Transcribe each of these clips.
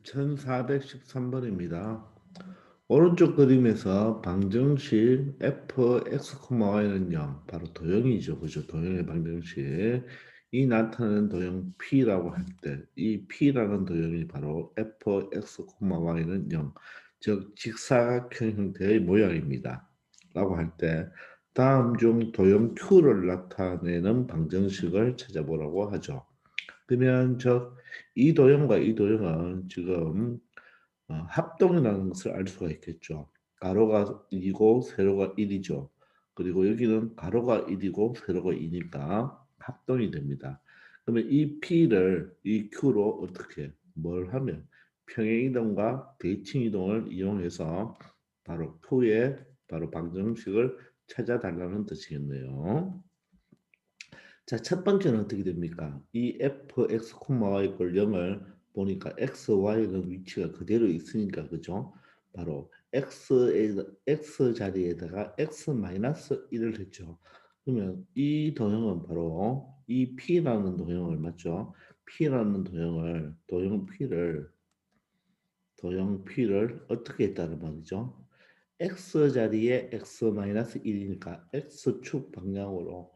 1413번입니다. 오른쪽 그림에서 방정식 fx, y는 0, 바로 도형이죠. 그죠? 도형의 방정식. 이 나타내는 도형 p라고 할 때, 이 p라는 도형이 바로 fx, y는 0, 즉 직사각형 형태의 모양입니다. 라고 할 때, 다음 중 도형 q를 나타내는 방정식을 찾아보라고 하죠. 그러면 이 도형과 이 도형은 지금 합동이라는 것을 알 수가 있겠죠. 가로가 2이고 세로가 1이죠. 그리고 여기는 가로가 1이고 세로가 2니까 합동이 됩니다. 그러면 이 P를 이 Q로 어떻게 뭘 하면 평행이동과 대칭이동을 이용해서 바로 Q의 바로 방정식을 찾아달라는 뜻이겠네요. 자, 첫 번째는 어떻게 됩니까? 이 fx, y 이퀄 0을 보니까 x, y는 위치가 그대로 있으니까 그죠? 바로 x 자리에다가 x 마이너스 1을 했죠. 그러면 이 도형은 바로 이 p라는 도형을 맞죠? p라는 도형 p를 어떻게 했다는 말이죠? x 자리에 x 마이너스 1이니까 x축 방향으로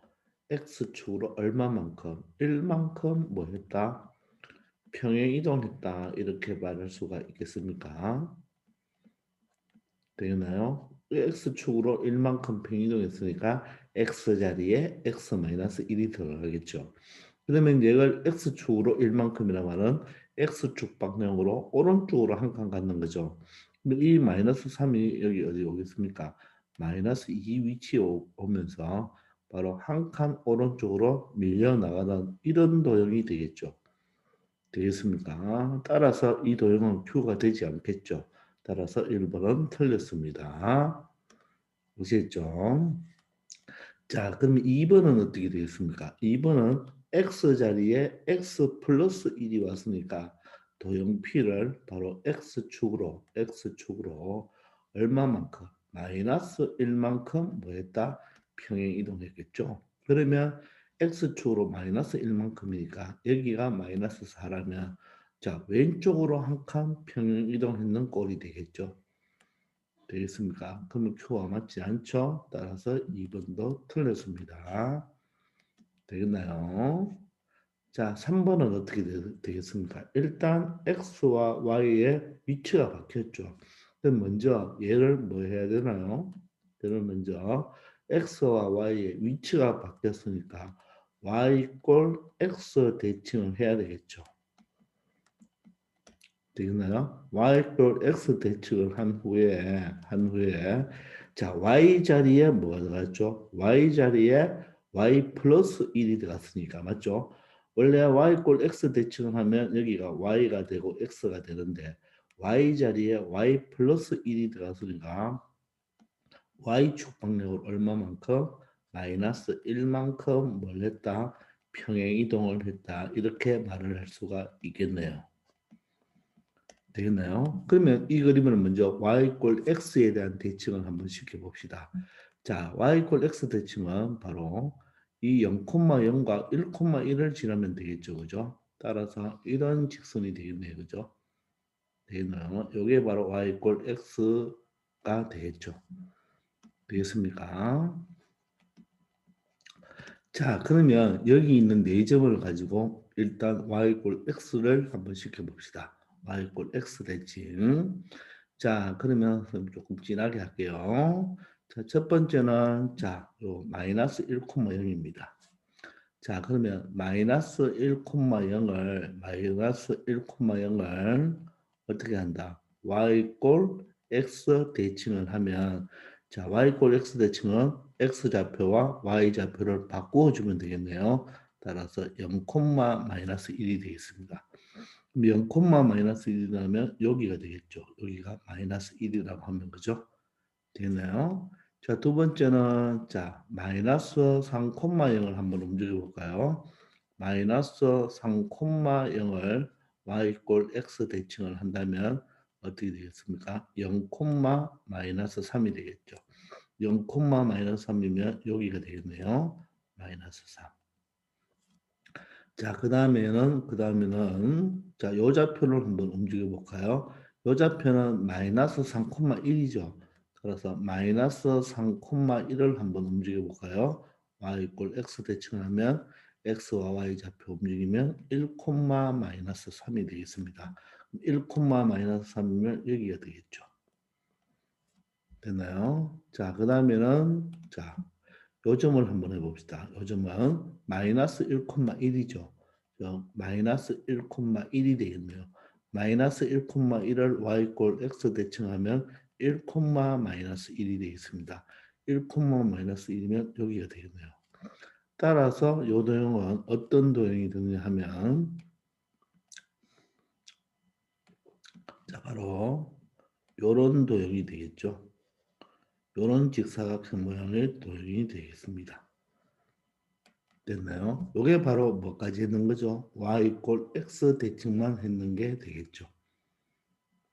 x축으로 얼마만큼 1만큼 뭐 했다? 평행 이동했다 이렇게 말할 수가 있겠습니까? 되나요? x축으로 1만큼 평행 이동했으니까 x 자리에 x 마이너스 1이 들어가겠죠. 그러면 얘를 x축으로 1만큼이라 말은 x축 방향으로 오른쪽으로 한 칸 갖는 거죠. 그럼 이 마이너스 3이 여기 어디 오겠습니까? 마이너스 2 위치에 오면서 바로 한 칸 오른쪽으로 밀려나가는 이런 도형이 되겠죠. 되겠습니까? 따라서 이 도형은 Q가 되지 않겠죠. 따라서 1번은 틀렸습니다. 보시겠죠? 자, 그럼 2번은 어떻게 되겠습니까? 2번은 x 자리에 x 플러스 1이 왔으니까 도형 P를 바로 x축으로 얼마만큼? 마이너스 1만큼 뭐 했다? 평행 이동했겠죠. 그러면 x축으로 마이너스 1만큼이니까 여기가 마이너스 4라면 자, 왼쪽으로 한 칸 평행 이동했는 꼴이 되겠죠. 되겠습니까? 그러면 Q와 맞지 않죠? 따라서 2번도 틀렸습니다. 되겠나요? 자, 3번은 어떻게 되겠습니까? 일단 X와 Y의 위치가 바뀌었죠. 그럼 먼저 얘를 뭐 해야 되나요? 얘를 먼저 X와 Y의 위치가 바뀌었으니까 Y 꼴 X 대칭을 해야 되겠죠. 되겠나요? y꼴 x 대칭을 한 후에 자 y 자리에 뭐가 들어갔죠? y 자리에 y 플러스 1이 들어갔으니까 맞죠? 원래 y꼴 x 대칭을 하면 여기가 y가 되고 x가 되는데 y 자리에 y 플러스 1이 들어갔으니까 y축 방향으로 얼마만큼? 마이너스 1만큼 뭘 했다? 평행 이동을 했다. 이렇게 말을 할 수가 있겠네요. 되겠나요? 그러면 이 그림을 먼저 y 꼴 x에 대한 대칭을 한번 시켜봅시다. 자, y 꼴 x 대칭은 바로 이 0,0과 1,1을 지나면 되겠죠. 그죠? 따라서 이런 직선이 되겠네요. 그죠? 되겠나요? 이게 바로 y 꼴 x가 되겠죠. 되겠습니까? 자, 그러면 여기 있는 네 점을 가지고 일단 y 꼴 x를 한번 시켜봅시다. y 꼴 x 대칭. 자, 그러면 조금 진하게 할게요. 자, 첫 번째는 자, 요 마이너스 1,0입니다. 자, 그러면 마이너스 1,0을 어떻게 한다? y꼴 x 대칭을 하면 자, y꼴 x 대칭은 x 좌표와 y 좌표를 바꾸어 주면 되겠네요. 따라서 0, 마이너스 1이 되겠습니다. 0, 마이너스 1이라면 여기가 되겠죠. 여기가 마이너스 1이라고 하면 그죠? 되나요? 자, 두 번째는 자, 마이너스 3, 0을 한번 움직여 볼까요? 마이너스 3, 0을 y 꼴 x 대칭을 한다면 어떻게 되겠습니까? 0, 마이너스 3이 되겠죠. 0, 마이너스 3이면 여기가 되겠네요. 마이너스 3. 자, 그 다음에는, 자, 요 좌표를 한번 움직여 볼까요? 요 좌표는 마이너스 3,1이죠. 그래서 마이너스 3,1을 한번 움직여 볼까요? y 이꼴 x 대칭을 하면 x와 y 좌표 움직이면 1, 마이너스 3이 되겠습니다. 1, 마이너스 3이면 여기가 되겠죠. 됐나요? 자, 그 다음에는, 자, 요점을 한번 해봅시다. 요점은 마이너스 1,1이죠. 마이너스 1,1이 되겠네요. 마이너스 1,1을 y꼴 x 대칭하면 1, 마이너스 1이 되겠습니다. 1, 마이너스 1이면 여기가 되겠네요. 따라서 이 도형은 어떤 도형이 되느냐 하면 자 바로 이런 도형이 되겠죠. 이런 직사각형 모양의 도형이 되겠습니다. 됐나요? 이게 바로 뭐까지 했는 거죠? y 이꼴 x 대칭만 했는 게 되겠죠.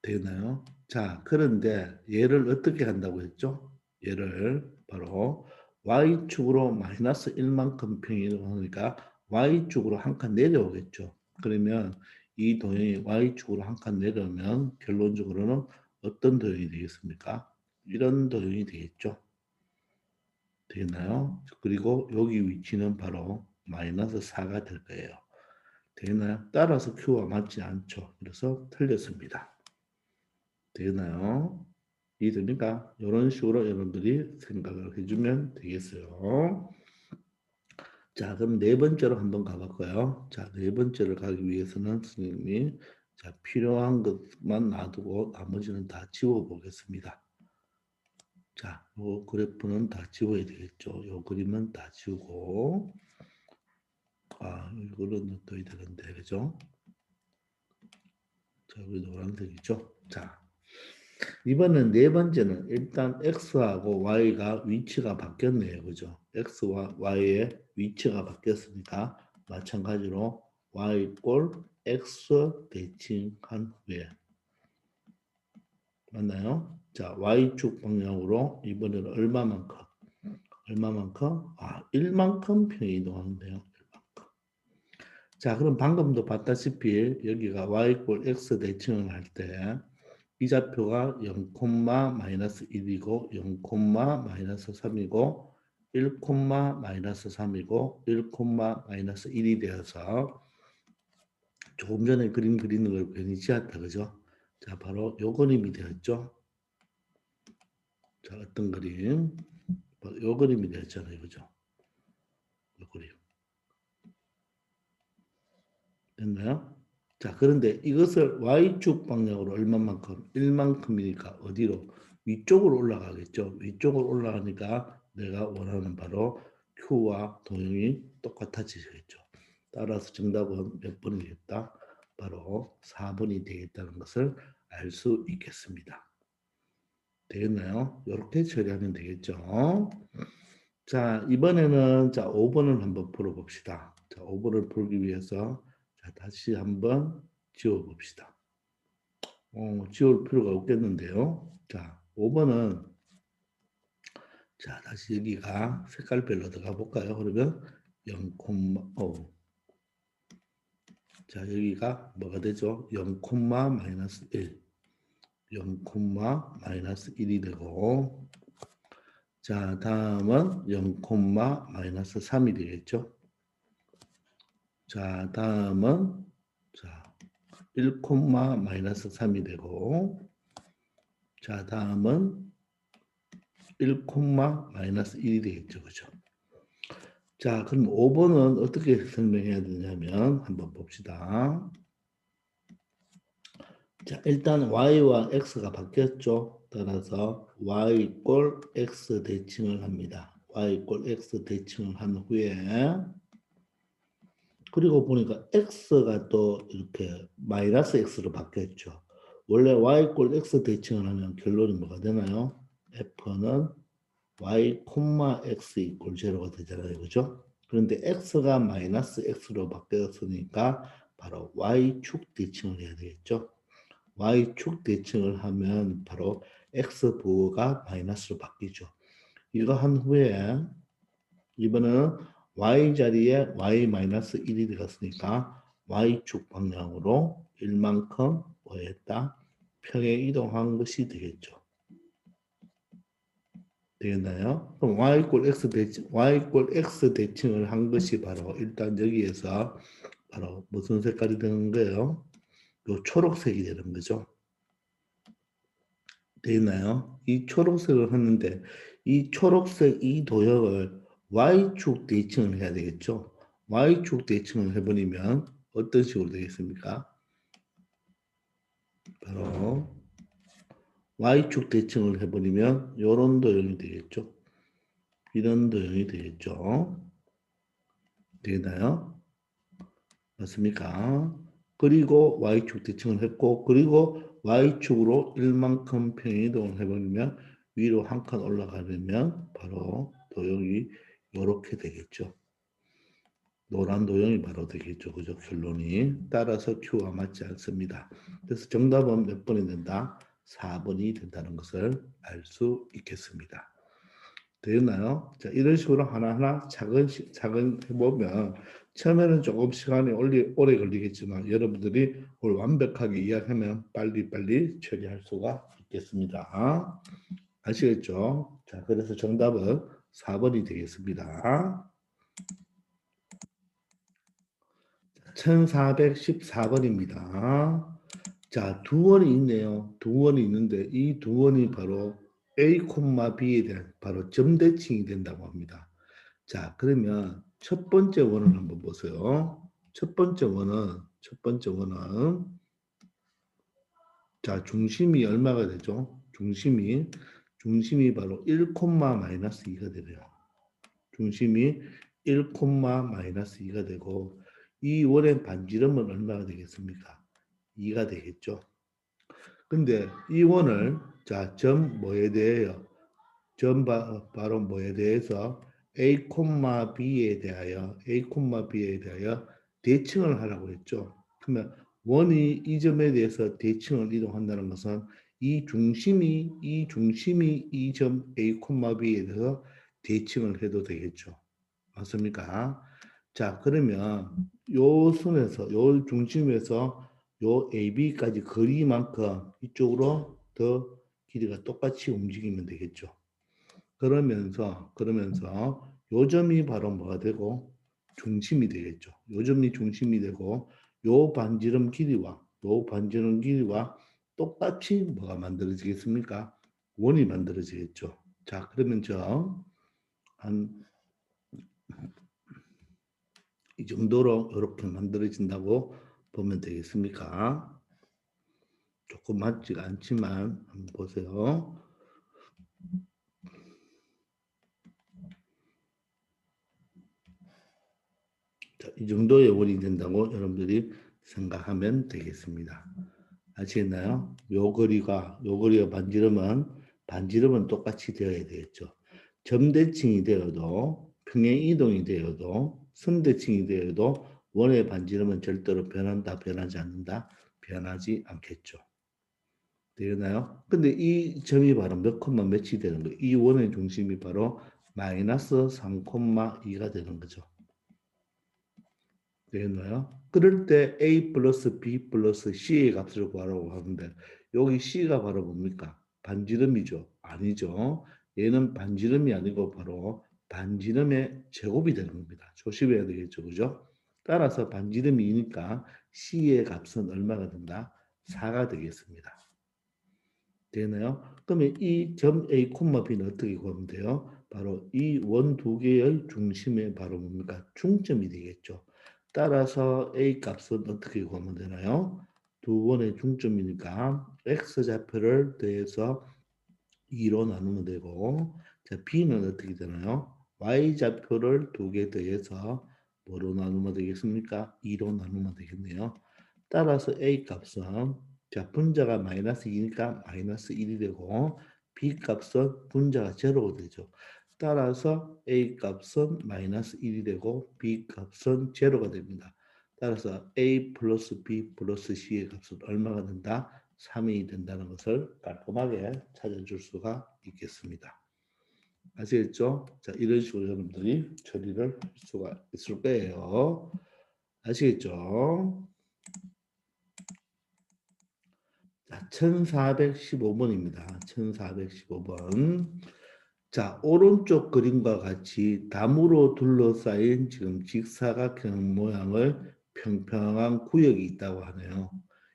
되나요? 자, 그런데 얘를 어떻게 한다고 했죠? 얘를 바로 y축으로 마이너스 1만큼 평이 이동하니까 y축으로 한 칸 내려오겠죠. 그러면 이 도형이 y축으로 한 칸 내려오면 결론적으로는 어떤 도형이 되겠습니까? 이런 도형이 되겠죠. 되나요? 그리고 여기 위치는 바로 마이너스 4가 될 거예요. 되나요? 따라서 Q와 맞지 않죠. 그래서 틀렸습니다. 되나요? 이해됩니까? 이런 식으로 여러분들이 생각을 해주면 되겠어요. 자, 그럼 네 번째로 한번 가볼까요? 자, 네 번째를 가기 위해서는 선생님이 자, 필요한 것만 놔두고 나머지는 다 지워보겠습니다. 자, 요 그래프는 다 지워야 되겠죠. 요 그림은 다 지우고 이거를 넣어야 되는데, 그죠? 자, 여기 노란색이죠. 자, 이번엔 네 번째는 일단 x하고 y가 위치가 바뀌었네요. 그죠? x와 y의 위치가 바뀌었으니까 마찬가지로 y 꼴 x 대칭한 후에 맞나요? 자, y축 방향으로 이번에는 얼마만큼? 1만큼 평이 이동하는데요. 1만큼. 자, 그럼 방금도 봤다시피 여기가 y 꼴 x 대칭을 할 때 이 좌표가 0, 마이너스 1이고 0, 마이너스 3이고 1, 마이너스 3이고 1, 마이너스 1이 되어서 조금 전에 그림 그리는 걸 괜히 지었다. 그죠? 자, 바로 요 그림이 되었죠. 자, 어떤 그림? 요 그림이 되었잖아요. 그죠? 요 그림. 됐나요? 자, 그런데 이것을 y축 방향으로 얼마만큼? 1만큼이니까 어디로? 위쪽으로 올라가겠죠. 위쪽으로 올라가니까 내가 원하는 바로 Q와 도형이 똑같아지겠죠. 따라서 정답은 몇 번이겠다? 바로 4번이 되겠다는 것을 알 수 있겠습니다. 되겠나요? 이렇게 처리하면 되겠죠. 자, 이번에는 자, 5번을 한번 풀어봅시다. 자, 5번을 풀기 위해서 자, 다시 한번 지워봅시다. 지울 필요가 없겠는데요. 자, 5번은 자, 다시 여기가 색깔별로 들어가 볼까요? 그러면 0, 자, 여기가 뭐가 되죠? 0, 마이너스 1. 0, 마이너스 1이 되고 자, 다음은 0, 마이너스 3이 되겠죠? 자, 다음은 자, 1, 마이너스 3이 되고 자, 다음은 1, 마이너스 1이 되겠죠. 그죠? 자, 그럼 5번은 어떻게 설명해야 되냐면 한번 봅시다. 자, 일단 y와 x가 바뀌었죠. 따라서 y 꼴 x 대칭을 합니다. y 꼴 x 대칭을 한 후에 그리고 보니까 x가 또 이렇게 마이너스 x로 바뀌었죠. 원래 y 꼴 x 대칭을 하면 결론이 뭐가 되나요? f는 y, x 이꼴 제로가 되잖아요. 그죠? 그런데 x가 마이너스 x로 바뀌었으니까 바로 y축 대칭을 해야 되겠죠. y축 대칭을 하면 바로 x 부호가 마이너스로 바뀌죠. 이거 한 후에 이번에는 y 자리에 y-1이 들어갔으니까 y축 방향으로 1만큼 뭐했다? 평행 이동한 것이 되겠죠. 되겠나요? 그럼 y 이꼴 x 대칭을 한 것이 바로 일단 여기에서 바로 무슨 색깔이 되는 거예요? 요 초록색이 되는 거죠. 되겠나요? 이 초록색을 했는데 이 초록색 이 도형을 y축 대칭을 해야 되겠죠. y축 대칭을 해버리면 어떤 식으로 되겠습니까? 바로 y축 대칭을 해버리면 이런 도형이 되겠죠. 이런 도형이 되겠죠. 되나요? 맞습니까? 그리고 y축 대칭을 했고 그리고 y축으로 1만큼 평행이동을 해버리면 위로 한 칸 올라가려면 바로 도형이 이렇게 되겠죠. 노란 도형이 바로 되겠죠. 그죠? 결론이. 따라서 Q가 맞지 않습니다. 그래서 정답은 몇 번이 된다? 4번이 된다는 것을 알 수 있겠습니다. 되었나요? 자, 이런 식으로 하나하나 차근 해보면 처음에는 조금 시간이 오래 걸리겠지만 여러분들이 그걸 완벽하게 이해하면 빨리빨리 처리할 수가 있겠습니다. 아시겠죠? 자, 그래서 정답은 4번이 되겠습니다. 1414번입니다. 자, 두 원이 있네요. 두 원이 있는데 이 두 원이 바로 A, B에 대한 바로 점대칭이 된다고 합니다. 자, 그러면 첫 번째 원을 한번 보세요. 첫 번째 원은 자, 중심이 얼마가 되죠? 중심이 바로 1, 마이너스 2가 되네요. 중심이 1, 마이너스 2가 되고 이 원의 반지름은 얼마가 되겠습니까? 2가 되겠죠. 근데 이 원을 자, 점 뭐에 대해요? 바로 뭐에 대해서 A, B에 대하여 대칭을 하라고 했죠. 그러면 원이 이 점에 대해서 대칭을 이동한다는 것은 이 중심이 이 점 A, B에 대해서 대칭을 해도 되겠죠. 맞습니까? 자, 그러면 요 선에서 요 중심에서 요 AB까지 거리만큼 이쪽으로 더 길이가 똑같이 움직이면 되겠죠. 그러면서 요 점이 바로 뭐가 되고 중심이 되겠죠. 요 점이 중심이 되고 요 반지름 길이와 똑같이 뭐가 만들어지겠습니까? 원이 만들어지겠죠. 자, 그러면 한 이 정도로 이렇게 만들어진다고 보면 되겠습니까? 조금 맞지가 않지만 한번 보세요. 자, 이 정도의 원이 된다고 여러분들이 생각하면 되겠습니다. 아시겠나요? 요 거리가 반지름은 똑같이 되어야 되겠죠. 점대칭이 되어도 평행 이동이 되어도 선대칭이 되어도 원의 반지름은 절대로 변하지 않는다. 변하지 않겠죠. 되나요? 근데 이 점이 바로 몇 콤마 몇이 되는 거예요. 이 원의 중심이 바로 마이너스 3,2가 되는 거죠. 되겠나요? 그럴 때 A 플러스 B 플러스 C의 값을 구하라고 하는데 여기 C가 바로 뭡니까? 반지름이죠? 아니죠. 얘는 반지름이 아니고 바로 반지름의 제곱이 되는 겁니다. 조심해야 되겠죠. 그죠? 따라서 반지름이 니까 C의 값은 얼마가 된다? 4가 되겠습니다. 되나요? 그러면 이 점 A, B는 어떻게 구하면 돼요? 바로 이 원 두 개의 중심에 바로 뭡니까? 중점이 되겠죠. 따라서 A 값은 어떻게 구하면 되나요? 두 원의 중점이니까 X좌표를 더해서 2로 나누면 되고 자, B는 어떻게 되나요? Y좌표를 두 개 더해서 뭐로 나누면 되겠습니까? 2로 나누면 되겠네요. 따라서 A 값은 자, 분자가 마이너스 2니까 마이너스 1이 되고 B 값은 분자가 제로가 되죠. 따라서 A 값은 마이너스 1이 되고 B 값은 제로가 됩니다. 따라서 A 플러스 B 플러스 C의 값은 얼마가 된다? 3이 된다는 것을 깔끔하게 찾아줄 수가 있겠습니다. 아시겠죠? 자, 이런 식으로 여러분들이 처리를 할 수가 있을 거예요. 아시겠죠? 자, 1415번입니다. 1415번. 자, 오른쪽 그림과 같이 나무로 둘러싸인 지금 직사각형 모양을 평평한 구역이 있다고 하네요.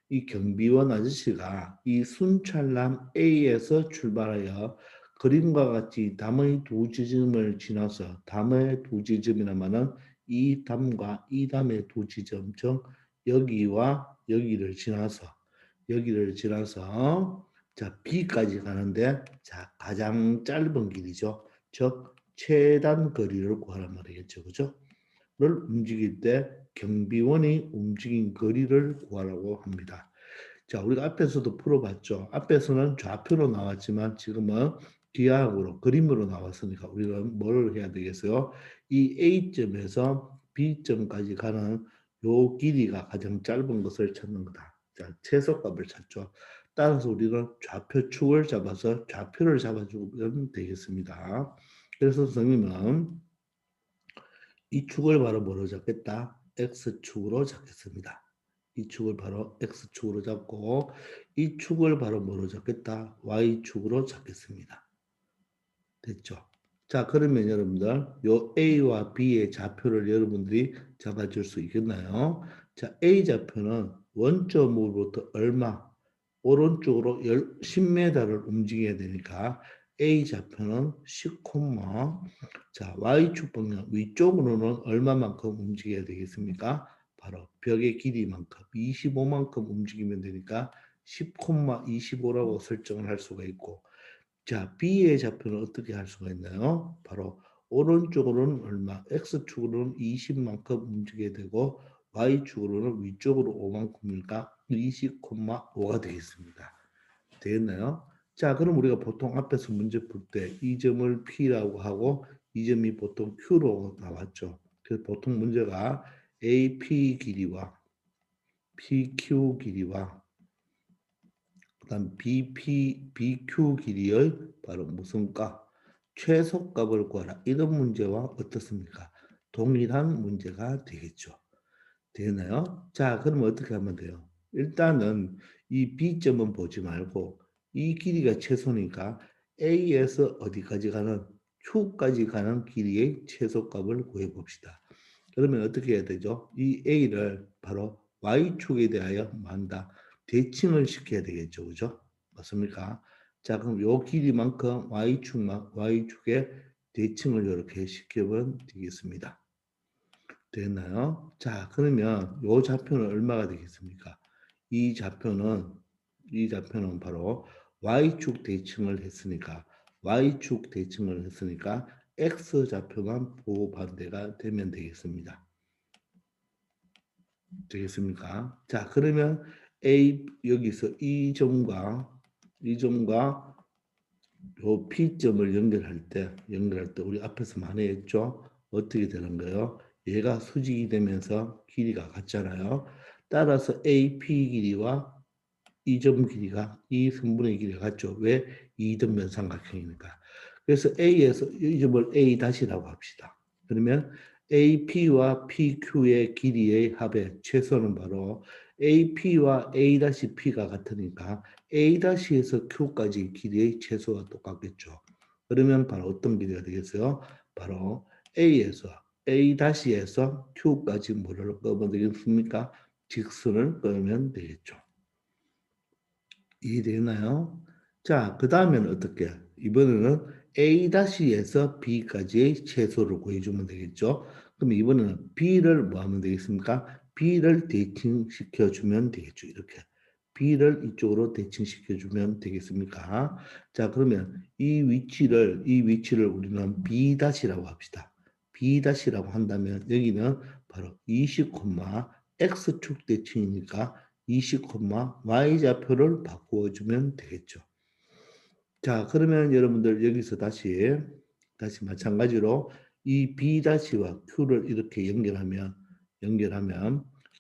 이 경비원 아저씨가 이 순찰람 A에서 출발하여 그림과 같이 담의 두 지점을 지나서 담의 두 지점이라면은 이 담과 이 담의 두 지점 즉 여기와 여기를 지나서 자, B까지 가는데 자, 가장 짧은 길이죠. 즉 최단 거리를 구하란 말이겠죠. 그죠? 를 움직일 때 경비원이 움직인 거리를 구하라고 합니다. 자, 우리가 앞에서도 풀어봤죠. 앞에서는 좌표로 나왔지만 지금은 기하학으로 그림으로 나왔으니까 우리는 뭘 해야 되겠어요? 이 A점에서 B점까지 가는 요 길이가 가장 짧은 것을 찾는 거다. 자, 최소값을 찾죠. 따라서 우리는 좌표축을 잡아서 좌표를 잡아주면 되겠습니다. 그래서 선생님은 이 축을 바로 뭐로 잡겠다? X축으로 잡겠습니다. 이 축을 바로 X축으로 잡고 이 축을 바로 뭐로 잡겠다? Y축으로 잡겠습니다. 됐죠? 자, 그러면 여러분들 요 A와 B의 좌표를 여러분들이 잡아줄 수 있겠나요? 자, A 좌표는 원점으로부터 얼마? 오른쪽으로 10m를 움직여야 되니까 A 좌표는 10, 자, Y축 방향 위쪽으로는 얼마만큼 움직여야 되겠습니까? 바로 벽의 길이만큼 25만큼 움직이면 되니까 10,25라고 설정을 할 수가 있고 자, B의 좌표는 어떻게 할 수가 있나요? 바로 오른쪽으로는 얼마, X축으로는 20만큼 움직여야 되고 Y축으로는 위쪽으로 5만큼이니까 20,5가 되겠습니다. 되겠나요? 자, 그럼 우리가 보통 앞에서 문제 풀 때 이 점을 P라고 하고 이 점이 보통 Q로 나왔죠. 그래서 보통 문제가 AP 길이와 PQ 길이와 그다음 BQ 길이의 바로 무슨 값? 최소값을 구하라. 이런 문제와 어떻습니까? 동일한 문제가 되겠죠. 되나요? 자, 그럼 어떻게 하면 돼요? 일단은 이 B점은 보지 말고 이 길이가 최소니까 A에서 어디까지 가는 Q까지 가는 길이의 최소값을 구해 봅시다. 그러면 어떻게 해야 되죠? 이 A를 바로 Y축에 대하여 만다. 대칭을 시켜야 되겠죠. 그죠? 맞습니까? 자, 그럼 요 길이만큼 Y축에 대칭을 이렇게 시켜보면 되겠습니다. 됐나요? 자, 그러면 요 좌표는 얼마가 되겠습니까? 이 좌표는 바로 y축 대칭을 했으니까 x 좌표만 보호반대가 되면 되겠습니다. 되겠습니까? 자, 그러면 A 여기서 이 점과 요 P점을 연결할 때 우리 앞에서 많이 했죠? 어떻게 되는 거예요? 얘가 수직이 되면서 길이가 같잖아요. 따라서 AP 길이와 이 점 길이가 이 성분의 길이가 같죠. 왜? 이등변 삼각형이니까. 그래서 A에서 이 점을 A 다시라고 합시다. 그러면 AP와 PQ의 길이의 합의 최소는 바로 AP와 A-P가 같으니까 A-에서 Q까지 길이의 최소가 똑같겠죠. 그러면 바로 어떤 길이가 되겠어요? 바로 A에서 A-에서 Q까지 뭐를 꺼면 되겠습니까? 직선을 꺼면 되겠죠. 이해되나요? 자, 그 다음에는 어떻게? 이번에는 A-에서 B까지의 최소를 구해주면 되겠죠. 그럼 이번에는 B를 뭐 하면 되겠습니까? B를 대칭시켜주면 되겠죠. 이렇게. B를 이쪽으로 대칭시켜주면 되겠습니까? 자, 그러면 이 위치를 우리는 B-라고 합시다. B-라고 한다면 여기는 바로 20, X축 대칭이니까 20, Y좌표를 바꾸어주면 되겠죠. 자, 그러면 여러분들 여기서 다시 마찬가지로 이 B-와 Q를 이렇게 연결하면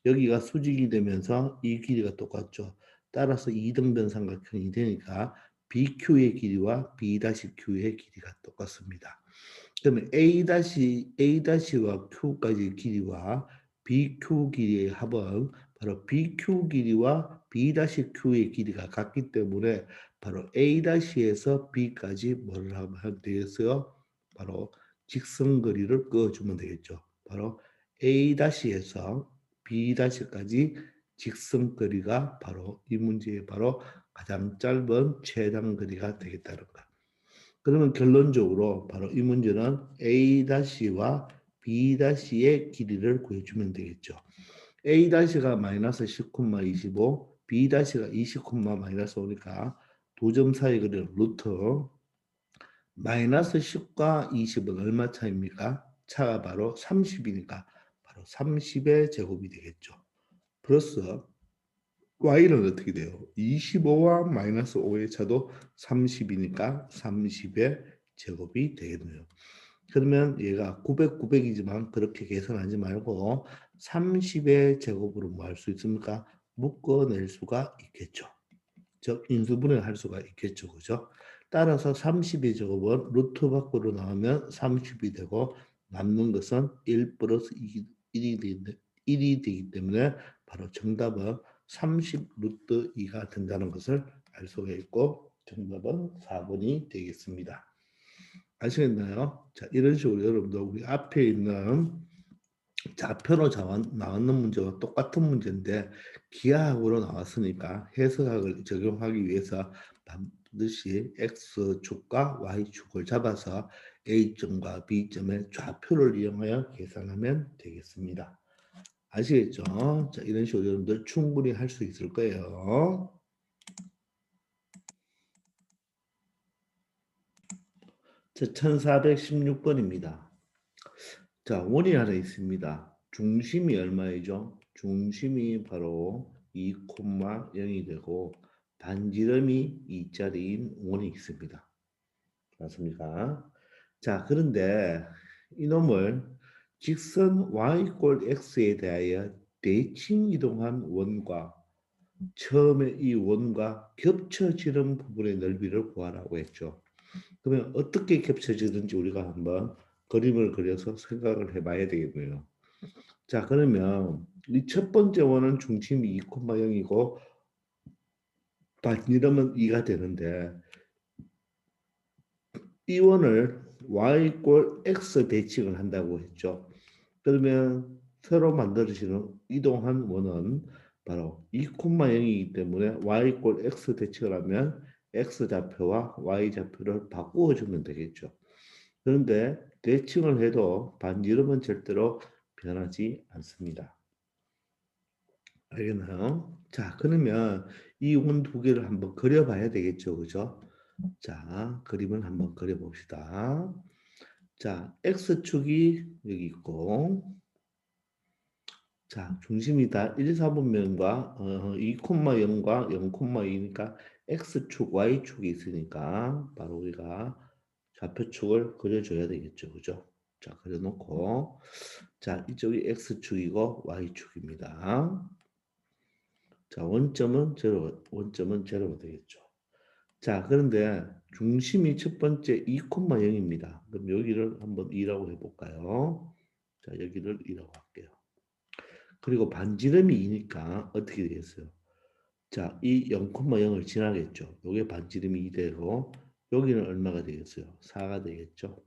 여기가 수직이 되면서 이 길이가 똑같죠. 따라서 이등변 삼각형이 되니까 BQ의 길이와 B-Q의 길이가 똑같습니다. 그러면 A-A와 Q까지 길이와 BQ 길이의 합은 바로 BQ 길이와 B-Q의 길이가 같기 때문에 바로 A-에서 B까지 뭐를 하면 되겠어요? 바로 직선거리를 그어주면 되겠죠. 바로 A-에서 B-까지 직선거리가 바로 이 문제의 바로 가장 짧은 최단 거리가 되겠다는 거. 그러면 결론적으로 바로 이 문제는 A-와 B-의 길이를 구해주면 되겠죠. A-가 마이너스 10,25, B-가 20, 마이너스 5니까 두 점 사이 거리는 루트 마이너스 10과 20은 얼마 차입니까? 차가 바로 30이니까 바로 30의 제곱이 되겠죠. 플러스 y는 어떻게 돼요? 25와 마이너스 5의 차도 30이니까 30의 제곱이 되겠네요. 그러면 얘가 900, 900이지만 그렇게 계산하지 말고 30의 제곱으로 뭐 할 수 있습니까? 묶어낼 수가 있겠죠. 즉 인수분해를 할 수가 있겠죠. 그죠? 따라서 30의 제곱은 루트 밖으로 나오면 30이 되고 남는 것은 1 플러스 1이 되기 때문에 바로 정답은 30 루트 2가 된다는 것을 알 수가 있고 정답은 4번이 되겠습니다. 아시겠나요? 자, 이런 식으로 여러분들 우리 앞에 있는 좌표로 나왔는 문제와 똑같은 문제인데 기하학으로 나왔으니까 해석학을 적용하기 위해서 반드시 X축과 Y축을 잡아서 A점과 B점의 좌표를 이용하여 계산하면 되겠습니다. 아시겠죠? 자, 이런 식으로 여러분들 충분히 할 수 있을 거예요. 자, 1416번입니다. 자, 원이 하나 있습니다. 중심이 얼마이죠? 중심이 바로 2,0이 되고 반지름이 2짜리인 원이 있습니다. 맞습니까? 자, 그런데 이놈을 직선 y = x에 대하여 대칭 이동한 원과 처음에 이 원과 겹쳐지는 부분의 넓이를 구하라고 했죠. 그러면 어떻게 겹쳐지는지 우리가 한번 그림을 그려서 생각을 해봐야 되겠고요. 자, 그러면 이 첫 번째 원은 중심이 2,0이고 반지름은 2가 되는데 이 원을 y = x 대칭을 한다고 했죠. 그러면 새로 만들어지는 이동한 원은 바로 2,0이기 때문에 y = x 대칭을 하면 x 좌표와 y 좌표를 바꾸어 주면 되겠죠. 그런데 대칭을 해도 반지름은 절대로 변하지 않습니다. 알겠나요? 자, 그러면 이 원 두 개를 한번 그려봐야 되겠죠. 그죠? 자, 그림을 한번 그려봅시다. 자, X축이 여기 있고, 자, 중심이 다 1, 4분면과 2,0과 0,2니까 X축, Y축이 있으니까 바로 우리가 좌표축을 그려줘야 되겠죠. 그죠? 자, 그려놓고 자, 이쪽이 X축이고 Y축입니다. 자, 원점은 제로가 되겠죠. 자, 그런데 중심이 첫 번째 2,0입니다. 그럼 여기를 한번 2라고 해볼까요? 자, 여기를 2라고 할게요. 그리고 반지름이 2니까 어떻게 되겠어요? 자, 이 0,0을 지나겠죠. 요게 반지름이 2 되고 여기는 얼마가 되겠어요? 4가 되겠죠.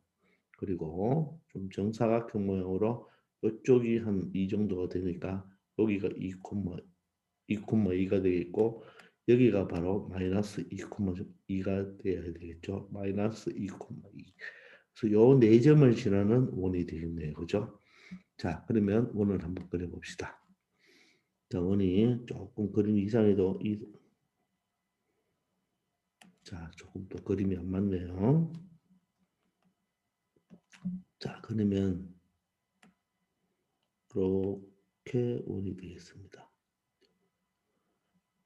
그리고 좀 정사각형 모양으로 이쪽이 한 이 정도가 되니까 여기가 2,2가 되겠고 여기가 바로 마이너스 2,2가 돼야 되겠죠. 마이너스 2,2. 그래서 요 네 점을 지나는 원이 되겠네요. 그죠? 자, 그러면 원을 한번 그려봅시다. 자, 원이 조금 그림 이상해도 자, 조금 더 그림이 안 맞네요. 자, 그러면 이렇게 원이 되겠습니다.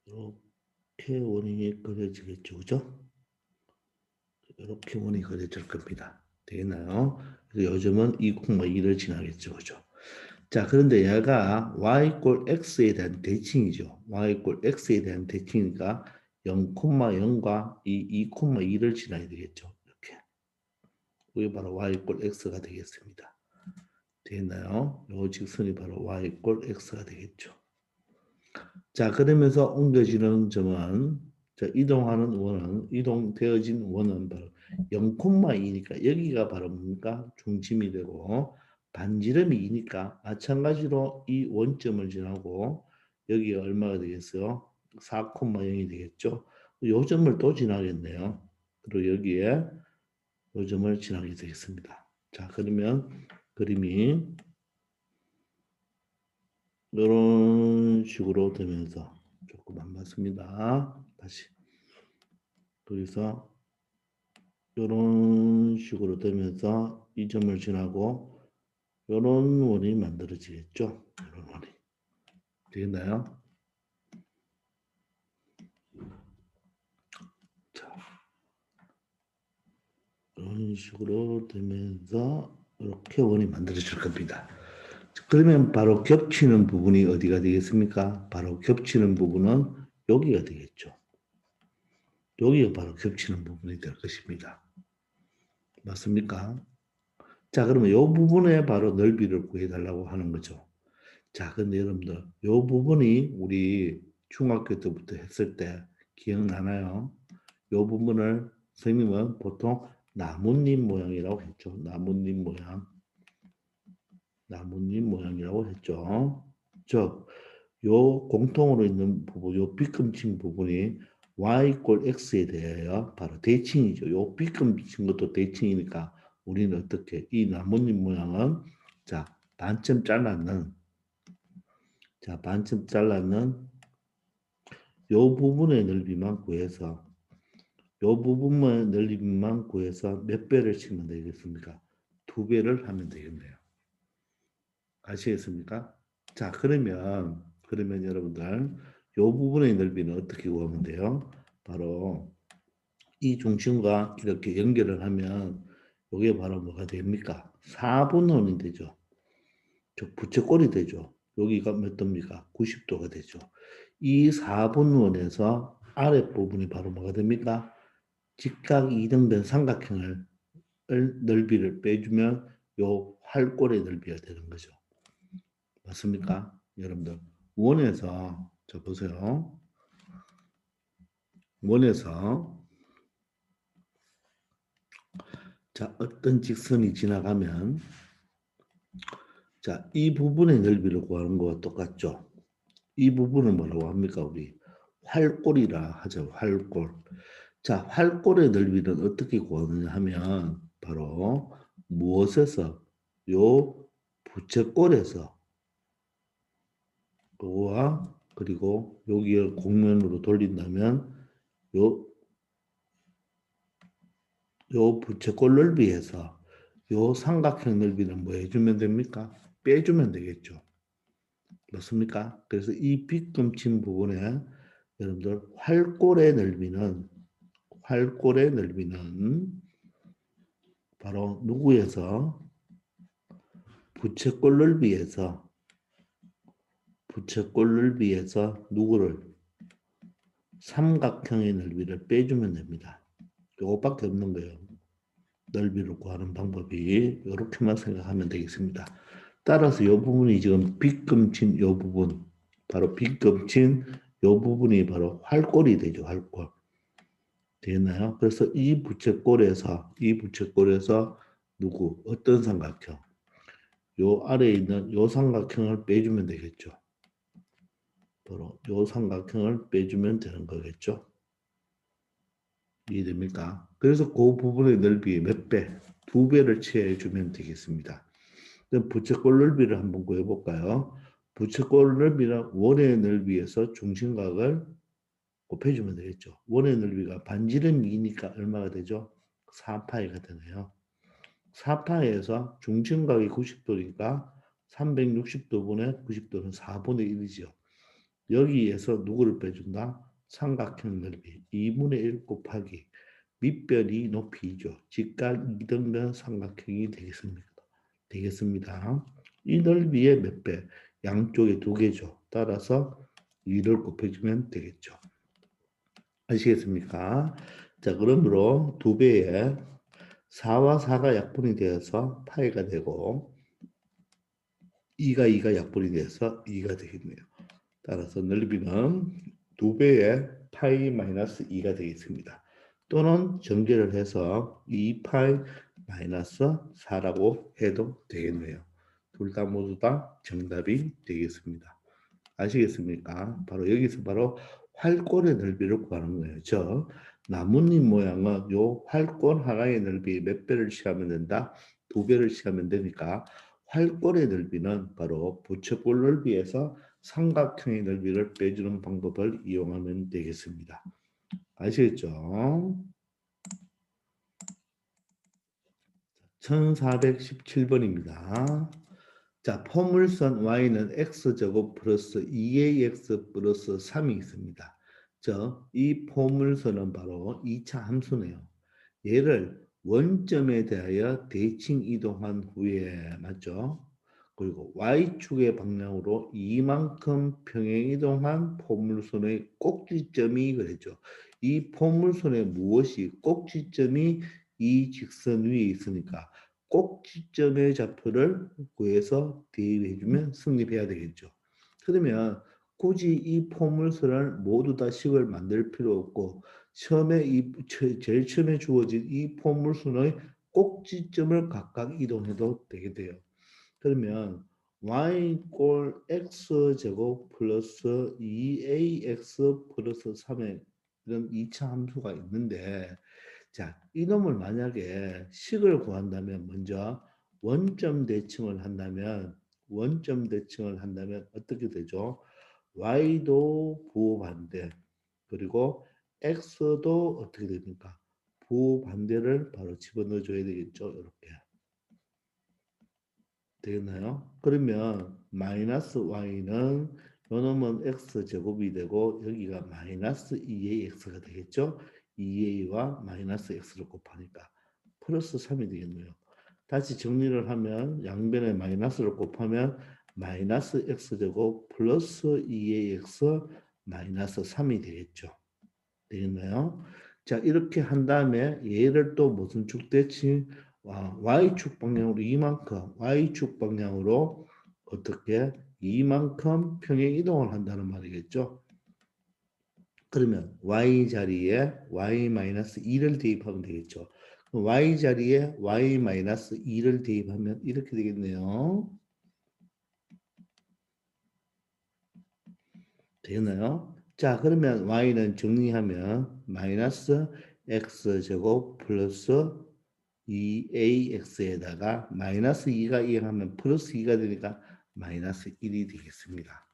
이렇게 원이 그려지겠죠, 그죠? 이렇게 원이 그려질 겁니다. 되겠나요? 요즘은 2,2를 지나겠죠, 그죠? 자, 그런데 얘가 y = x에 대한 대칭이죠. y = x에 대한 대칭이니까 0,0과 이 2,2를 지나야 되겠죠. 이렇게. 이게 바로 y = x가 되겠습니다. 되겠나요? 이 직선이 바로 y = x가 되겠죠. 자, 그러면서 옮겨지는 점은, 자, 이동하는 원은, 이동되어진 원은 바로 0,2니까 여기가 바로 뭡니까? 중심이 되고 반지름이 2니까 마찬가지로 이 원점을 지나고 여기가 얼마가 되겠어요? 4,0이 되겠죠? 요 점을 또 지나겠네요. 그리고 여기에 요 점을 지나게 되겠습니다. 자, 그러면 그림이 이런 식으로 되면서 조금 안 맞습니다. 다시. 그래서 이런 식으로 되면서 이 점을 지나고 이런 원이 만들어지겠죠. 이런 원이. 되겠나요? 자, 이런 식으로 되면서 이렇게 원이 만들어질 겁니다. 그러면 바로 겹치는 부분이 어디가 되겠습니까? 바로 겹치는 부분은 여기가 되겠죠. 여기가 바로 겹치는 부분이 될 것입니다. 맞습니까? 자, 그러면 이 부분에 바로 넓이를 구해달라고 하는 거죠. 자, 근데 여러분들, 이 부분이 우리 중학교 때부터 했을 때 기억나나요? 이 부분을 선생님은 보통 나뭇잎 모양이라고 했죠. 나뭇잎 모양. 나뭇잎 모양이라고 했죠. 즉, 요 공통으로 있는 부분, 요 빗금친 부분이 y = x에 대하여 바로 대칭이죠. 요 빗금친 것도 대칭이니까 우리는 어떻게 이 나뭇잎 모양은 자 반쯤 잘랐는 요 부분의 넓이만 구해서 요 부분의 넓이만 구해서 몇 배를 치면 되겠습니까? 2배를 하면 되겠네요. 아시겠습니까? 자, 그러면 여러분들 요 부분의 넓이는 어떻게 구하면 돼요? 바로 이 중심과 이렇게 연결을 하면 이게 바로 뭐가 됩니까? 4분원이 되죠. 즉 부채꼴이 되죠. 여기가 몇 도입니까? 90도가 되죠. 이 4분원에서 아랫부분이 바로 뭐가 됩니까? 직각 이등변 삼각형을 넓이를 빼주면 요 활골의 넓이가 되는 거죠. 맞습니까? 여러분들 원에서 자 보세요. 원에서 자 어떤 직선이 지나가면 자 이 부분의 넓이를 구하는 거와 똑같죠. 이 부분을 뭐라고 합니까? 우리 활골이라 하죠. 활골. 자 활골의 넓이는 어떻게 구하느냐 하면 바로 무엇에서 요 부채꼴에서 요와 그리고 여기를 곡면으로 돌린다면 요 부채꼴 넓이에서 요 삼각형 넓이는 뭐 해주면 됩니까? 빼주면 되겠죠. 맞습니까? 그래서 이 빗금친 부분에 여러분들 활골의 넓이는 바로 누구에서 부채꼴 넓이에서 누구를 삼각형의 넓이를 빼주면 됩니다. 이것밖에 없는 거예요. 넓이를 구하는 방법이 이렇게만 생각하면 되겠습니다. 따라서 이 부분이 지금 빗금친 이 부분 바로 빗금친 이 부분이 바로 활골이 되죠. 활골. 되겠나요? 그래서 이 부채꼴에서 누구 어떤 삼각형 요 아래에 있는 요 삼각형을 빼주면 되겠죠. 바로 요 삼각형을 빼주면 되는 거겠죠. 이해됩니까? 그래서 그 부분의 넓이 몇 배? 2배를 채워주면 되겠습니다. 그럼 부채꼴 넓이를 한번 구해볼까요? 부채꼴 넓이는 원의 넓이에서 중심각을 곱해주면 되겠죠. 원의 넓이가 반지름 2니까 얼마가 되죠? 4파이가 되네요. 4파이에서 중심각이 90도니까 360도분의 90도는 4분의 1이죠. 여기에서 누구를 빼준다? 삼각형 넓이 2분의 1 곱하기 밑변이 높이죠. 직각 이등변 삼각형이 되겠습니다. 이 넓이의 몇 배? 양쪽에 2개죠. 따라서 2를 곱해주면 되겠죠. 아시겠습니까? 자, 그러므로 2배에 4와 4가 약분이 되어서 파이가 되고 2가 약분이 돼서 2가 되겠네요. 따라서 넓이는 2배의 파이 마이너스 2가 되겠습니다. 또는 전개를 해서 2파이 마이너스 4라고 해도 되겠네요. 둘 다 모두 다 정답이 되겠습니다. 아시겠습니까? 바로 여기서 바로 활골의 넓이를 구하는 거예요. 저 나뭇잎 모양은 요 활골 하나의 넓이 몇 배를 취하면 된다? 2배를 취하면 되니까 활골의 넓이는 바로 부채꼴 넓이에서 삼각형의 넓이를 빼주는 방법을 이용하면 되겠습니다. 아시겠죠? 1417번입니다. 자, 포물선 y는 x제곱 플러스 2ax 플러스 3이 있습니다. 이 포물선은 바로 2차 함수네요. 얘를 원점에 대하여 대칭 이동한 후에 맞죠? 그리고 y축의 방향으로 이만큼 평행 이동한 포물선의 꼭지점이 그랬죠. 이 포물선의 무엇이 꼭지점이 이 직선 위에 있으니까 꼭지점의 좌표를 구해서 대입해주면 승립해야 되겠죠. 그러면 굳이 이 포물선을 모두 다 식을 만들 필요 없고 처음에 제일 처음에 주어진 이 포물선의 꼭지점을 각각 이동해도 되게 돼요. 그러면 y 꼴 x 제곱 플러스 2ax 플러스 3의 이런 2차 함수가 있는데 자, 이놈을 만약에 식을 구한다면 먼저 원점 대칭을 한다면 어떻게 되죠? y도 부호반대 그리고 x도 어떻게 됩니까? 부호반대를 바로 집어넣어 줘야 되겠죠. 이렇게 되겠나요? 그러면 마이너스 y는 요놈은 x 제곱이 되고 여기가 마이너스 2ax가 되겠죠? 2a와 마이너스 x를 곱하니까 플러스 3이 되겠네요. 다시 정리를 하면 양변에 마이너스를 곱하면 마이너스 x제곱 플러스 2ax 마이너스 3이 되겠죠. 되겠나요? 자, 이렇게 한 다음에 얘를 또 무슨 축 대칭? y축 방향으로 이만큼, y축 방향으로 어떻게 이만큼 평행 이동을 한다는 말이겠죠. 그러면 y 자리에 y-2를 대입하면 되겠죠. y 자리에 y-2를 대입하면 이렇게 되겠네요. 되나요? 자, 그러면 y는 정리하면 마이너스 x제곱 플러스 2ax에다가 마이너스 2가 이항하면 플러스 2가 되니까 마이너스 1이 되겠습니다.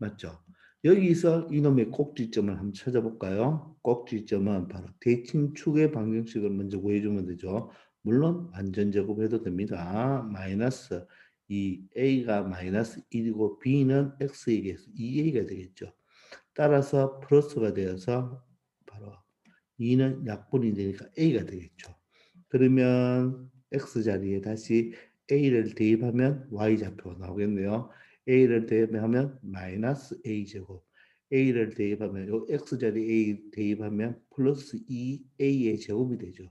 맞죠? 여기서 이놈의 꼭지점을 한번 찾아볼까요? 꼭지점은 바로 대칭축의 방정식을 먼저 구해주면 되죠. 물론 완전 제곱해도 됩니다. 마이너스 2a가 마이너스 1이고 b는 x에게 2a가 되겠죠. 따라서 플러스가 되어서 바로 2는 약분이 되니까 a가 되겠죠. 그러면 x 자리에 다시 a를 대입하면 y 좌표가 나오겠네요. a를 대입하면 마이너스 a 제곱 a를 대입하면 요 x 자리에 a 대입하면 플러스 2a의 제곱이 되죠.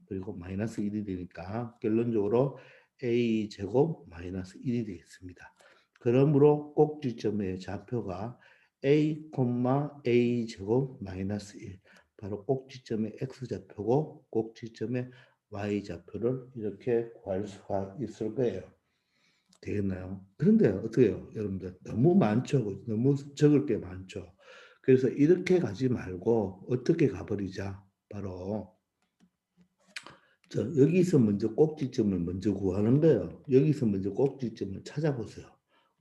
그리고 마이너스 1이 되니까 결론적으로 a 제곱 마이너스 1이 되겠습니다. 그러므로 꼭지점의 좌표가 a, a 제곱 마이너스 1 바로 꼭지점의 x좌표고 꼭지점의 y좌표를 이렇게 구할 수가 있을 거예요. 되겠나요? 그런데 어떻게 해요? 여러분들 너무 많죠. 너무 적을 게 많죠. 그래서 이렇게 가지 말고 어떻게 가버리자. 바로 여기서 먼저 꼭지점을 먼저 구하는 거예요. 여기서 먼저 꼭지점을 찾아보세요.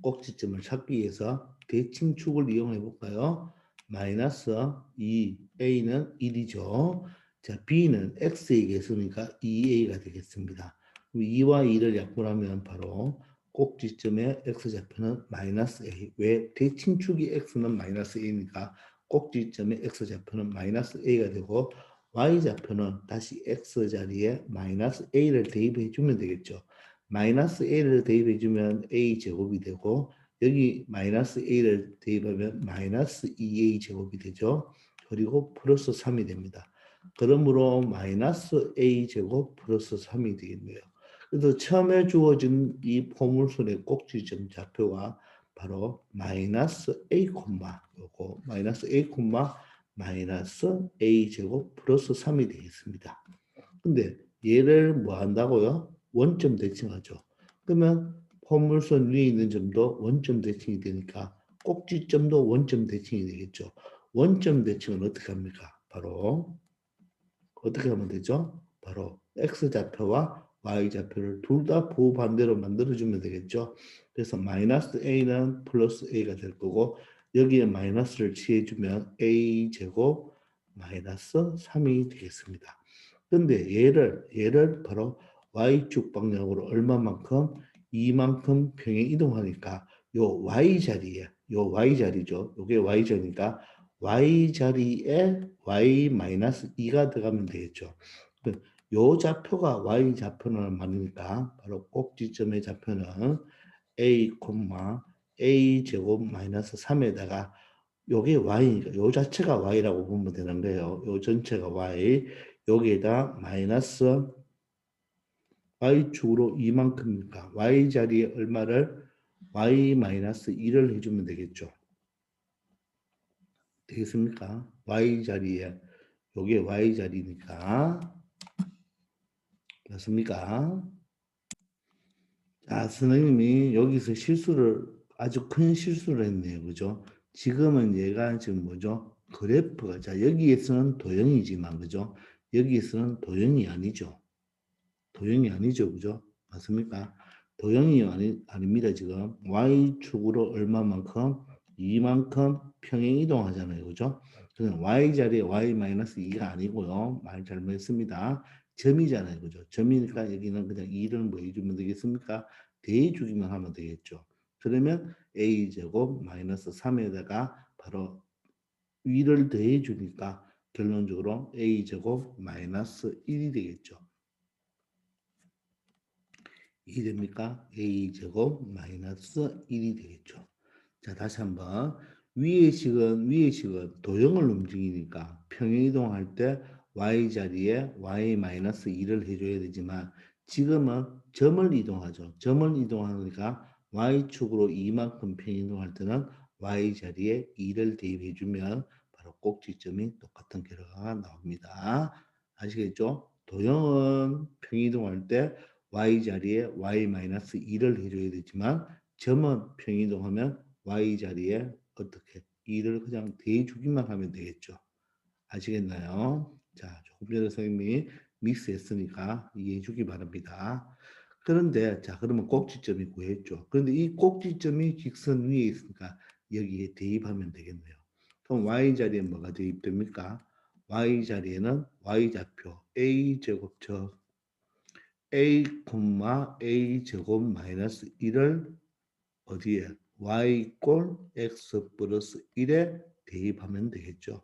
꼭지점을 찾기 위해서 대칭축을 이용해 볼까요? 마이너스 2a는 1이죠. 자, b는 x에게 있으니까 2a가 되겠습니다. 2와 2를 약분하면 바로 꼭지점의 x좌표는 마이너스 a. 왜? 대칭축이 x는 마이너스 a니까 꼭지점의 x좌표는 마이너스 a가 되고 y좌표는 다시 x 자리에 마이너스 a를 대입해 주면 되겠죠. 마이너스 a를 대입해 주면 a 제곱이 되고 여기 마이너스 a를 대입하면 마이너스 2a 제곱이 되죠. 그리고 플러스 3이 됩니다. 그러므로 마이너스 a제곱 플러스 3이 되겠네요. 그래서 처음에 주어진 이 포물선의 꼭지점 좌표가 바로 마이너스 a 콤마 요거 마이너스 a 콤마 마이너스 a 제곱 플러스 3이 되겠습니다. 근데 얘를 뭐 한다고요? 원점 대칭하죠. 그러면 포물선 위에 있는 점도 원점 대칭이 되니까 꼭지점도 원점 대칭이 되겠죠. 원점 대칭은 어떻게 합니까? 바로 어떻게 하면 되죠? 바로 x좌표와 y좌표를 둘 다 부반대로 만들어주면 되겠죠. 그래서 마이너스 a는 플러스 a가 될 거고 여기에 마이너스를 취해주면 a제곱 마이너스 3이 되겠습니다. 근데 얘를 바로 y축 방향으로 얼마만큼? 이만큼 평행 이동하니까 요 y자리에 요 y자리죠. 요게 y자리니까 y자리에 y-2가 들어가면 되겠죠. 요 좌표가 y좌표는 말이니까 바로 꼭지점의 좌표는 a, a 제곱 마이너스 3에다가 요게 y니까 요 자체가 y라고 보면 되는 거예요. 요 전체가 y 여기에다 마이너스 y축으로 이만큼이니까 y자리에 얼마를 y-2를 해주면 되겠죠. 되겠습니까? y자리에 요게 y자리니까 맞습니까? 자, 선생님이 여기서 아주 큰 실수를 했네요. 그죠? 지금은 얘가 지금 뭐죠? 그래프가, 자, 여기에서는 도형이지만, 그죠? 여기에서는 도형이 아니죠. 도형이 아니죠. 그죠? 맞습니까? 도형이 아닙니다. 지금 y축으로 얼마만큼? 이만큼 평행 이동하잖아요. 그죠? 그래서 y자리에 y-2가 아니고요. 말 잘못했습니다. 점이잖아요. 그죠? 점이니까 여기는 그냥 2를 뭐 해주면 되겠습니까? 대해주기만 하면 되겠죠. 그러면 a제곱 마이너스 3에다가 바로 위를 더해주니까 결론적으로 a제곱 마이너스 1이 되겠죠. 이 됩니까? a제곱 마이너스 1이 되겠죠. 자, 다시 한번 위의 식은 도형을 움직이니까 평행이동할 때 y자리에 y-2를 해줘야 되지만 지금은 점을 이동하죠. 점을 이동하니까 y축으로 이만큼 평행이동할 때는 y자리에 2를 대입해주면 바로 꼭지점이 똑같은 결과가 나옵니다. 아시겠죠? 도형은 평행이동할 때 y자리에 y-2를 해줘야 되지만 점은 평이동하면 y자리에 어떻게 2를 그냥 대주기만 하면 되겠죠. 아시겠나요? 자, 조금 전에 선생님이 믹스했으니까 이해해 주기 바랍니다. 그런데 자, 그러면 꼭지점이 구했죠. 그런데 이 꼭지점이 직선 위에 있으니까 여기에 대입하면 되겠네요. 그럼 y자리에 뭐가 대입됩니까? y자리에는 y좌표 a제곱처 a, a 제곱 마이너스 1을 어디에? y꼴 x 플러스 1에 대입하면 되겠죠.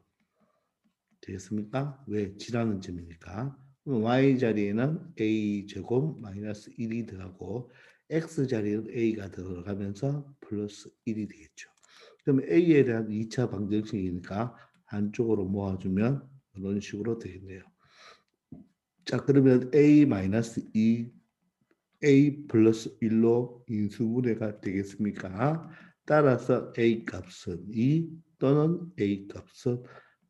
되겠습니까? 왜? 지라는 점이니까. 그럼 y자리에는 a 제곱 마이너스 1이 들어가고 x자리에는 a가 들어가면서 플러스 1이 되겠죠. 그럼 a에 대한 2차 방정식이니까 한쪽으로 모아주면 이런 식으로 되겠네요. 자, 그러면 a-2 a 플러스 1로 인수분해가 되겠습니까? 따라서 a 값은 2 또는 a 값은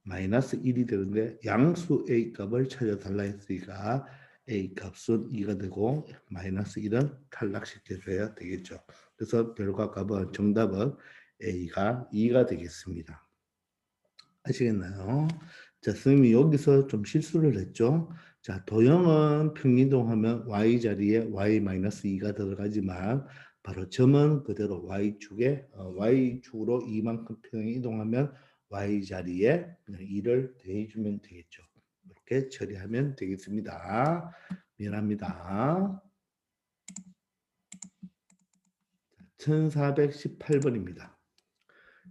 마이너스 1이 되는데 양수 a 값을 찾아달라 했으니까 a 값은 2가 되고 마이너스 1은 탈락시켜줘야 되겠죠. 그래서 결과값은 정답은 a가 2가 되겠습니다. 아시겠나요? 자, 선생님이 여기서 좀 실수를 했죠. 자, 도형은 평이동하면 y자리에 y-2가 들어가지만 바로 점은 그대로 y축에 y축으로 이만큼 평이동하면 y자리에 그냥 2를 더해주면 되겠죠. 이렇게 처리하면 되겠습니다. 미안합니다. 1418번입니다.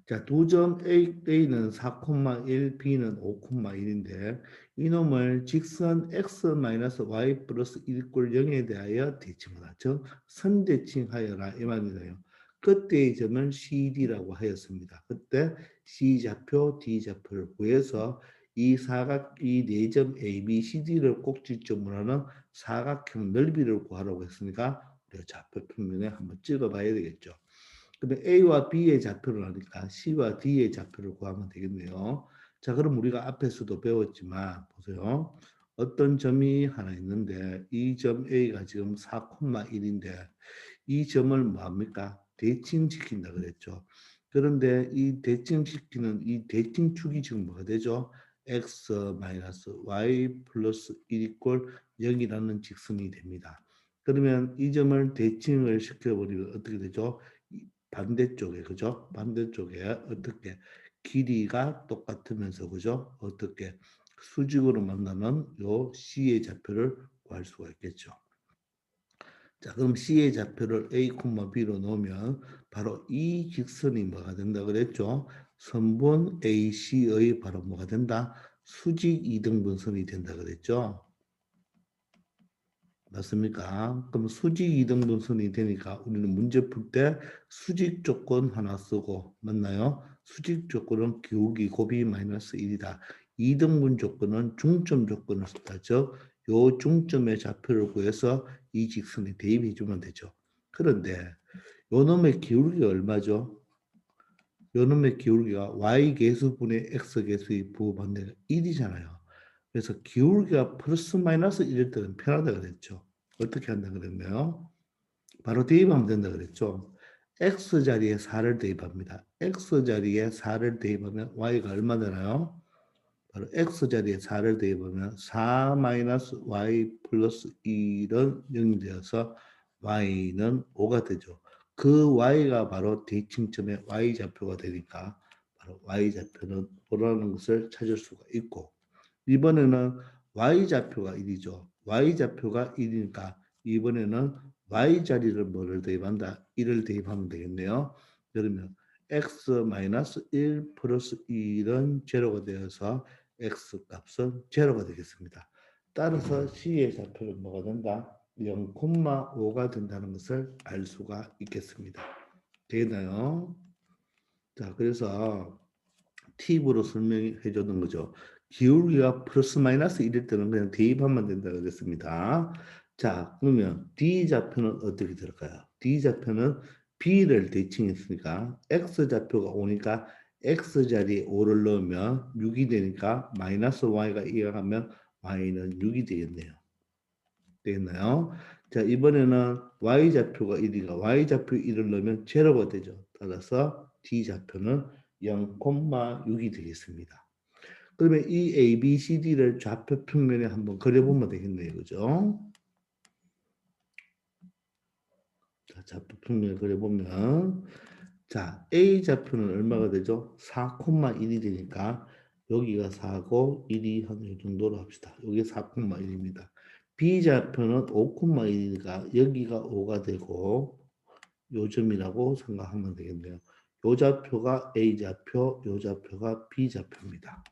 자, 두 점 A는 4,1, B는 5,1인데 이놈을 직선 x-y 플러스 1꼴 0에 대하여 대칭하라. 즉 선대칭하여라 이 말이에요. 그때의 점은 CD라고 하였습니다. 그때 C좌표, D좌표를 구해서 이 사각, 이 네 점 A, B, C, D를 꼭지점으로 하는 사각형 넓이를 구하라고 했으니까 우리가 좌표 평면에 한번 찍어봐야 되겠죠. 근데 A와 B의 좌표를 하니까 C와 D의 좌표를 구하면 되겠네요. 자, 그럼 우리가 앞에서도 배웠지만 보세요. 어떤 점이 하나 있는데 이 점 A가 지금 4,1인데 이 점을 뭐합니까? 대칭시킨다 그랬죠. 그런데 이 대칭시키는 이 대칭축이 지금 뭐가 되죠? x y 플러스 1 이꼴 0이라는 직선이 됩니다. 그러면 이 점을 대칭을 시켜버리면 어떻게 되죠? 반대쪽에 그죠? 반대쪽에 어떻게 길이가 똑같으면서 그죠? 어떻게 수직으로 만나는 요 C의 좌표를 구할 수가 있겠죠. 자, 그럼 C의 좌표를 A, B로 놓으면 바로 이 직선이 뭐가 된다 그랬죠? 선분 AC의 바로 뭐가 된다? 수직 이등분선이 된다 그랬죠? 맞습니까? 그럼 수직 이등분선이 되니까 우리는 문제 풀 때 수직 조건 하나 쓰고 맞나요? 수직 조건은 기울기 곱이 마이너스 1이다. 이등분 조건은 중점 조건을 쓴다. 즉, 요 중점의 좌표를 구해서 이 직선에 대입해 주면 되죠. 그런데 요 놈의 기울기가 얼마죠? 요 놈의 기울기가 y 계수분의 x 계수의 부반대가 1이잖아요. 그래서 기울기가 플러스 마이너스 1일 때는 편하다 그랬죠. 어떻게 한다 그랬나요? 바로 대입하면 된다 그랬죠. x 자리에 4를 대입합니다. x 자리에 4를 대입하면 y가 얼마 되나요? 바로 x 자리에 4를 대입하면 4 마이너스 y 플러스 1은 0이 되어서 y는 5가 되죠. 그 y가 바로 대칭점의 y좌표가 되니까 바로 y좌표는 5라는 것을 찾을 수가 있고 이번에는 y좌표가 1이죠. y좌표가 1이니까 이번에는 y자리를 뭐를 대입한다? 1을 대입하면 되겠네요. 그러면 x-1 플러스 1은 제로가 되어서 x 값은 제로가 되겠습니다. 따라서 C의 좌표는 뭐가 된다? 0,5가 된다는 것을 알 수가 있겠습니다. 되나요? 자, 그래서 팁으로 설명해 줬던 거죠. 기울기가 플러스 마이너스 1일 때는 그냥 대입하면 된다 그랬습니다. 자, 그러면 D좌표는 어떻게 될까요? D좌표는 B를 대칭했으니까 X좌표가 오니까 X자리에 5를 넣으면 6이 되니까 마이너스 Y가 이어가면 Y는 6이 되겠네요. 되겠나요? 자, 이번에는 Y좌표가 1이가 Y좌표 1을 넣으면 제로가 되죠. 따라서 D좌표는 0,6이 되겠습니다. 그러면 이 A, B, C, D를 좌표 평면에 한번 그려보면 되겠네요. 그죠? 자, 좌표 평면에 그려보면 자, A 좌표는 얼마가 되죠? 4,1이 되니까 여기가 4고 1이 한 이 정도로 합시다. 여기 4,1입니다. B 좌표는 5,1이니까 여기가 5가 되고 요 점이라고 생각하면 되겠네요. 요 좌표가 A 좌표, 요 좌표가 B 좌표입니다.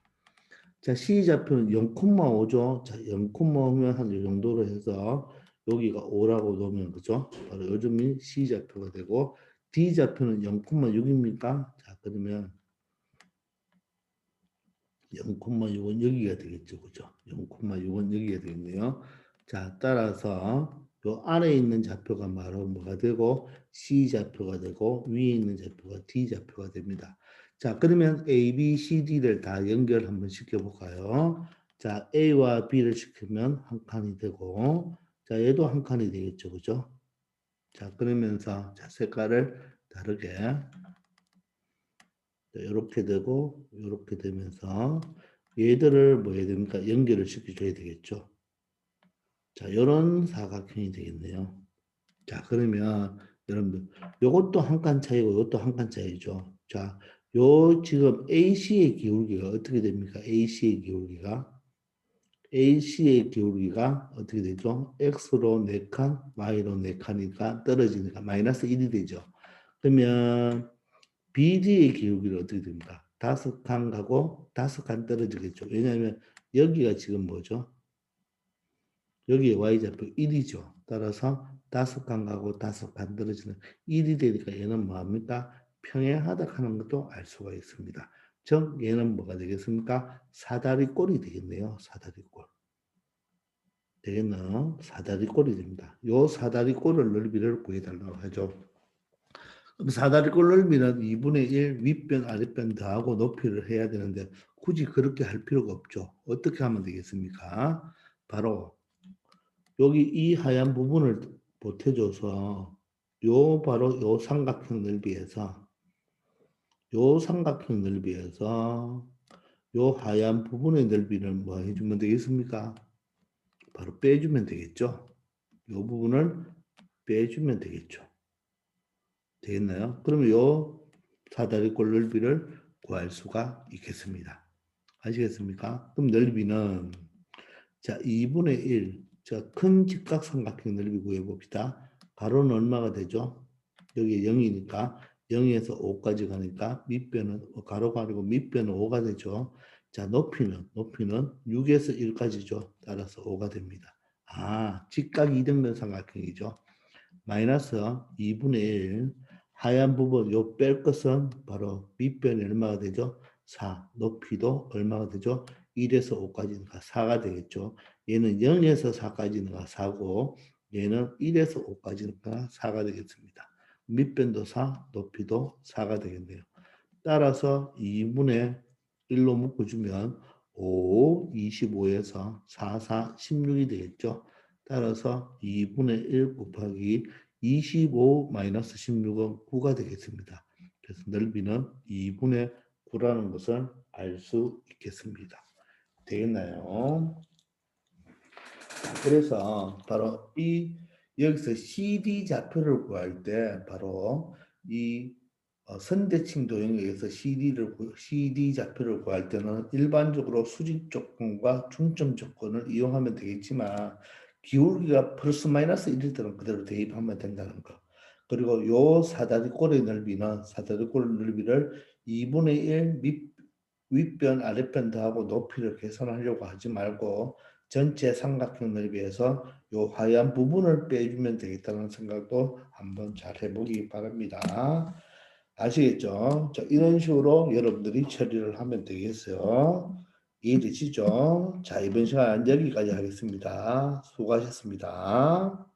자, C 좌표는 0,5죠. 자, 0,5면 한 이 정도로 해서 여기가 5라고 놓으면 그죠? 바로 요점이 C 좌표가 되고 D 좌표는 0,6입니까? 자, 그러면 0,6은 여기가 되겠죠. 그죠? 0,6은 여기가 되겠네요. 자, 따라서 요 아래에 있는 좌표가 바로 뭐가 되고 C 좌표가 되고 위에 있는 좌표가 D 좌표가 됩니다. 자, 그러면 A, B, C, D를 다 연결 한번 시켜볼까요? 자, A와 B를 시키면 한 칸이 되고 자, 얘도 한 칸이 되겠죠. 그죠? 자, 그러면서 자, 색깔을 다르게 이렇게 되고 이렇게 되면서 얘들을 뭐 해야 됩니까? 연결을 시켜줘야 되겠죠. 자, 이런 사각형이 되겠네요. 자, 그러면 여러분들 요것도 한 칸 차이고 요것도 한 칸 차이죠. 자, 요 지금 AC의 기울기가 어떻게 됩니까? AC의 기울기가 어떻게 되죠? X로 4칸, Y로 4칸이니까 떨어지니까 마이너스 1이 되죠. 그러면 BD의 기울기는 어떻게 됩니까? 5칸 가고 5칸 떨어지겠죠. 왜냐하면 여기가 지금 뭐죠? 여기에 y좌표 1이죠. 따라서 5칸 가고 5칸 떨어지는 1이 되니까 얘는 뭐합니까? 평행하다 하는 것도 알 수가 있습니다. 즉 얘는 뭐가 되겠습니까? 사다리꼴이 되겠네요. 사다리꼴. 되겠나요? 사다리꼴이 됩니다. 요 사다리꼴을 넓이를 구해달라고 하죠. 그럼 사다리꼴 넓이는 2분의 1 윗변 아랫변 더하고 높이를 해야 되는데 굳이 그렇게 할 필요가 없죠. 어떻게 하면 되겠습니까? 바로 여기 이 하얀 부분을 보태줘서 요 바로 요 삼각형 넓이에서 요 삼각형 넓이에서 요 하얀 부분의 넓이를 뭐 해주면 되겠습니까? 바로 빼주면 되겠죠. 요 부분을 빼주면 되겠죠. 되겠나요? 그러면 요 사다리꼴 넓이를 구할 수가 있겠습니다. 아시겠습니까? 그럼 넓이는 자 2분의 1, 자 큰 직각삼각형 넓이 구해봅시다. 가로는 얼마가 되죠? 여기 0이니까 0에서 5까지 가니까 밑변은 가로가 아니고 밑변은 5가 되죠. 자 높이는 6에서 1까지죠. 따라서 5가 됩니다. 아 직각 이등변 삼각형이죠. 마이너스 2분의 1 하얀 부분 요 뺄 것은 바로 밑변이 얼마가 되죠? 4 높이도 얼마가 되죠? 1에서 5까지니까 4가 되겠죠. 얘는 0에서 4까지니까 4고 얘는 1에서 5까지니까 4가 되겠습니다. 밑변도 4 높이도 4가 되겠네요. 따라서 2분의 1로 묶어주면 5, 25에서 4, 4, 16이 되겠죠. 따라서 2분의 1 곱하기 25 마이너스 16은 9가 되겠습니다. 그래서 넓이는 2분의 9라는 것을 알 수 있겠습니다. 되겠나요? 그래서 바로 이 여기서 CD 좌표를 구할 때 바로 이 선대칭 도형에서 CD 좌표를 구할 때는 일반적으로 수직 조건과 중점 조건을 이용하면 되겠지만 기울기가 플러스 마이너스 1일 때는 그대로 대입하면 된다는 거. 그리고 요 사다리꼴의 넓이는 사다리꼴 넓이를 2분의 1 윗변 아랫변 더하고 높이를 계산하려고 하지 말고 전체 삼각형 넓이에서 요 하얀 부분을 빼주면 되겠다는 생각도 한번 잘 해보기 바랍니다. 아시겠죠? 자, 이런 식으로 여러분들이 처리를 하면 되겠어요. 이해되시죠? 자, 이번 시간 여기까지 하겠습니다. 수고하셨습니다.